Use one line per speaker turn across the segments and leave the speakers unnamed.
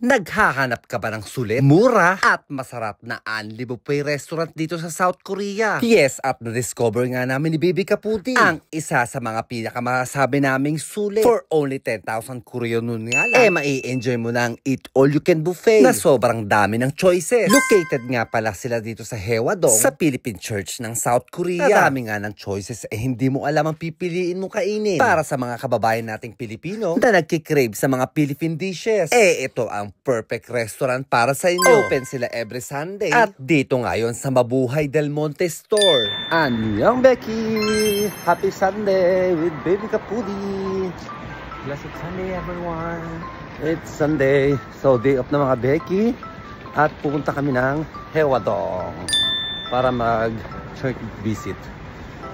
Naghahanap ka ba ng sulit, mura, at masarap na Anli Buffet restaurant dito sa South Korea? Yes, at na-discover nga namin ni Baby Kapudi ang isa sa mga pinakamasabi naming sulit. For only 10,000 Korean won nga lang, mai-enjoy mo na ang Eat All You Can Buffet na sobrang dami ng choices. Located nga pala sila dito sa Haewadong, sa Philippine Church ng South Korea. Kadami nga ng choices, hindi mo alam ang pipiliin mo kainin. Para sa mga kababayan nating Pilipino na nagkikrave sa mga Philippine dishes, ito ang perfect restaurant para sa inyo. Open sila every Sunday. At dito ngayon sa Mabuhay Del Monte Store. Annyeong Becky! Happy Sunday with Baby Kapudi! Blessed Sunday everyone! It's Sunday. So day off na mga Becky. At pupunta kami ng Haewadong para mag-church visit.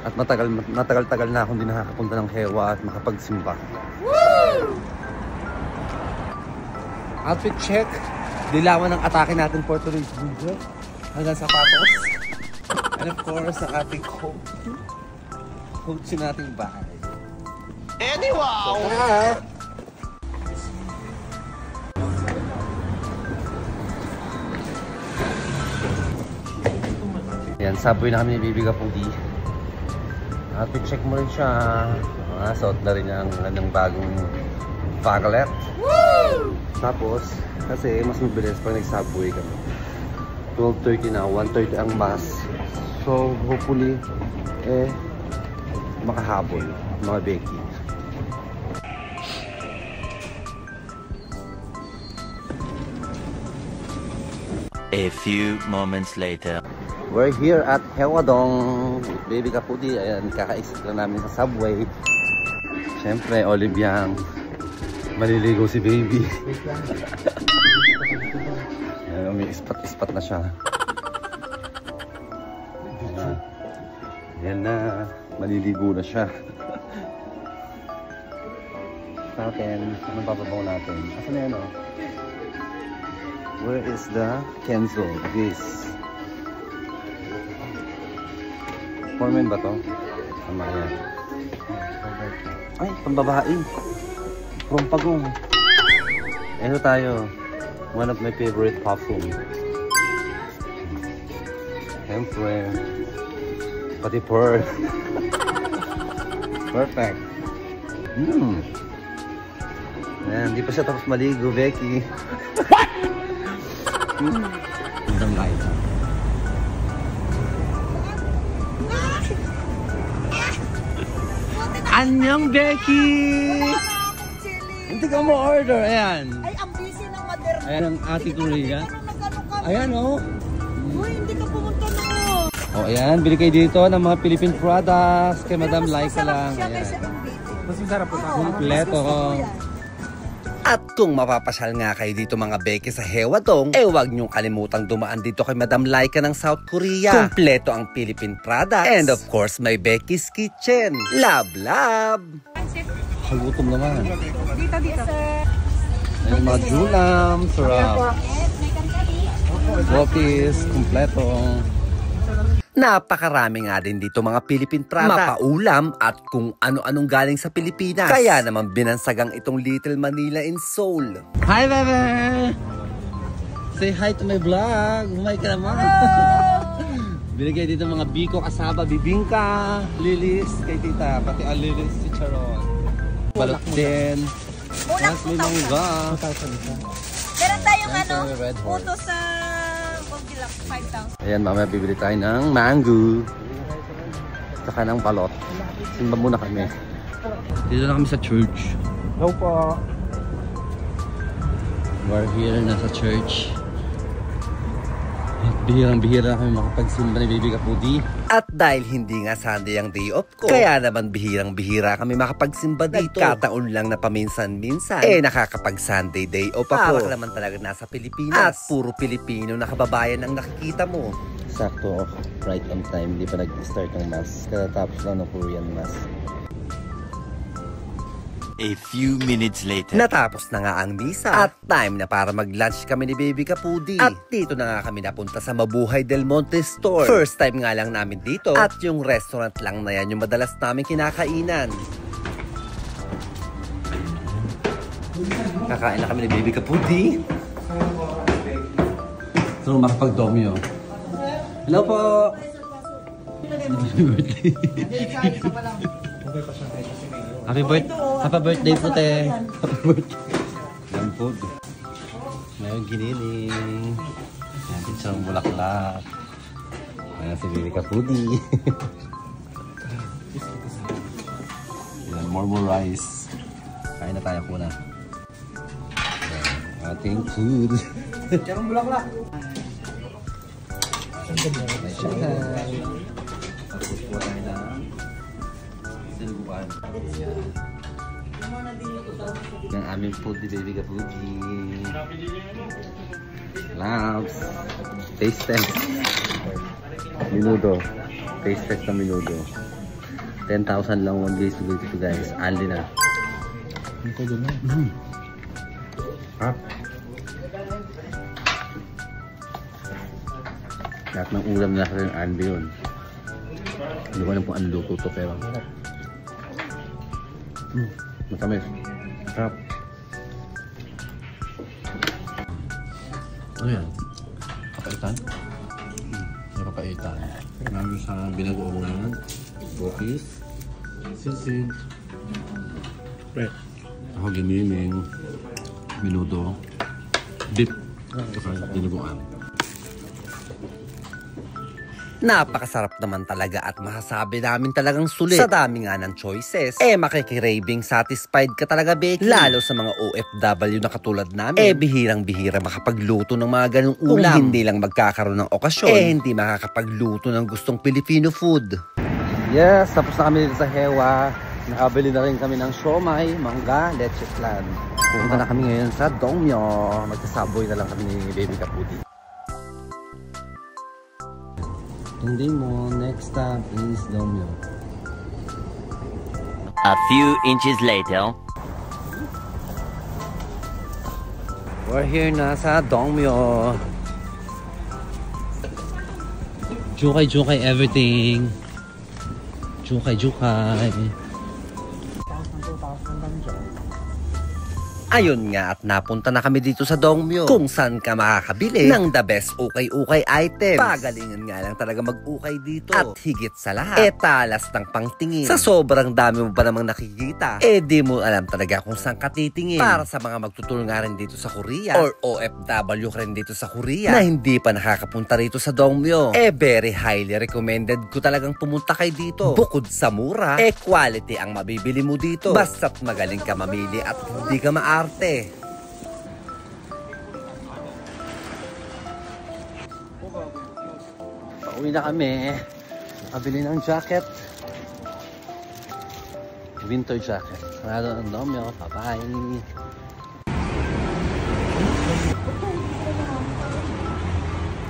At matagal-tagal na akong hindi nakakapunta ng Haewa at makapagsimba. Woo! Outfit check. Dilawan ng atake natin for today's video. Hanggang sapatos. And of course, ang ating coat. Coat sa nating bahay. Anyway! Yan, subway na kami ni Baby Kapudi. Outfit check mo rin siya. Suot na rin ang bagong Vaglet. Woo! Tapos, kasi mas mabilis pag nag-subway kami. 12:30 na, 1:30 ang bus. So, hopefully, makahabol, mga Becky.
A few moments later.
We're here at Haewadong with Baby Kapudi. Ayan, kaka-exit na namin sa subway. Siyempre, Oliviang maliligo si Baby. Ayan, may ispat-ispat na siya. Ayan na, maliligo na siya. Sa atin, anong papabaw natin? Asan na yan, oh? Where is the Kenzo? This. Formen ba to? Tama yan. Ay, pambabae. From Pagong. Ito tayo. One of my favorite perfume. Siyempre. Pati pearl. Perfect. Ayan, hindi pa siya tapos maligo, Becky. What? Ang light. Annyeong Becky! Hindi ka mo order, ayan.
Ay, ang busy ng mother mo.
Ayan ang ate Korea. Ayan, oh.
Uy, hindi ka pumunta na, oh.
Oh, ayan, bili kayo dito ng mga Philippine products. Kay Madam Laika lang. Ayan.
Mas masarap po sa
Kompleto. At kung mapapasyal nga kayo dito mga Becky sa Haewadong, huwag niyong kalimutang dumaan dito kay Madam Laika ng South Korea. Kompleto ang Philippine products. And of course, may Becky's Kitchen. Love, love! Hagutom naman.
Dito, sir.
Ayan, mga julam, sarap. Wopis, kompleto. Napakarami nga din dito mga Philippine products, mapaulam at kung ano-anong galing sa Pilipinas. Kaya naman binansagang itong Little Manila in Seoul. Hi, Bebe! Say hi to my vlog. Humay ka naman. Binigay dito mga biko, kasaba, bibingka, lilis kay tita, pati lilis si Charon. Balot din. Tapos may mangga.
Meron tayong puto sa 5,000.
Ayan, mamaya bibili tayo ng mango. Saka ng balot. Simba muna kami. Dito na kami sa church.
Hello po.
We're here na sa church. Bihirang-bihira kami makapagsimba ni Baby Kapudi. At dahil hindi nga Sunday ang day off ko, kaya naman bihirang-bihira kami makapagsimba dito. Nagkataon lang na paminsan-minsan, nakakapag-Sunday day off ako. Para naman talaga nasa Pilipinas. At puro Pilipino na kababayan ang nakikita mo. Sakto, right on time. Hindi pa nag-start ng mass. Katatapos lang ng Korean mass.
A few minutes later.
Natapos na nga ang misa at time na para mag-lunch kami ni Baby Kapudi. At dito na nga kami napunta sa Mabuhay Del Monte Store. First time nga lang namin dito at yung restaurant lang na yan yung madalas namin kinakainan. Kakain na kami ni Baby Kapudi. gusto mo makapag-domyo. Hello po! Happy birthday. Happy birthday po, te. Happy birthday. Yan po. Mayroong giniling. Yan, isang bulaklak. Ayan si Bibi Kapudi. Yan, more rice. Kain na tayo po na. Yan, ating food. Charong bulaklak. May shanghai. Tapos po tayo na sinubukan. Yan aming food ni Bibi Kapudi. Labs. Taste test. Minudo. Taste test na minudo. 10,000 lang 1 days to go to guys. Ali na.
Ito doon na.
Ha? Lahat ng ulam na rin Andy yun. Hindi ko alam kung ano luto to pero matamis. Sarap. Ano yan? Kapaitan? Kapaitan. Namin sa binagoongan. Cookies.
Sisid. Bread.
Ako giniming. Minudo. Dip. Saka binagoan. Napakasarap naman talaga at masasabi namin talagang sulit. Sa dami nga ng choices, makikirabing satisfied ka talaga, Becky. Lalo sa mga OFW na katulad namin. Bihirang-bihira makapagluto ng mga ganung ulam. Kung hindi lang magkakaroon ng okasyon, hindi makakapagluto ng gustong Filipino food. Yes, tapos na kami dito sa Hewa. Nakabili na rin kami ng siomai, mangga, leche flan. Pupunta na kami ngayon sa Dongmyo. Magsasaboy na lang kami ni Baby Kapudi. Hindi mo, next stop is Dongmyo.
A few inches later.
We're here na sa Dongmyo. Jukay everything. Jukay. Ayun nga at napunta na kami dito sa Dongmyo kung saan ka makakabili ng the best ukay-ukay items. Pagalingan nga lang talaga mag-ukay dito. At higit sa lahat, talas ng pangtingin. Sa sobrang dami mo pa namang nakikita, di mo alam talaga kung saan ka titingin. Para sa mga magtutulong nga rin dito sa Korea or OFW rin dito sa Korea na hindi pa nakakapunta rito sa Dongmyo, very highly recommended ko talagang pumunta kayo dito. Bukod sa mura, quality ang mabibili mo dito. Basta't magaling ka mamili at hindi ka maarte. Pauwi na kami. Nakabili ng jacket. Winter jacket. Meron ang Dongmyo. Bye-bye.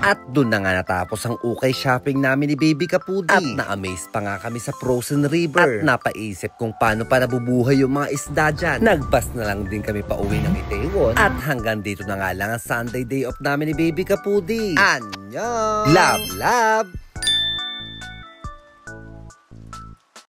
At doon na nga natapos ang ukay shopping namin ni Baby Kapudi. At na-amaze pa nga kami sa Frozen River. At napaisip kung paano pa nabubuhay yung mga isda dyan. Nagbas na lang din kami pa uwi ng Itaewon. At hanggang dito na nga lang ang Sunday day off namin ni Baby Kapudi. Annyeong! Love!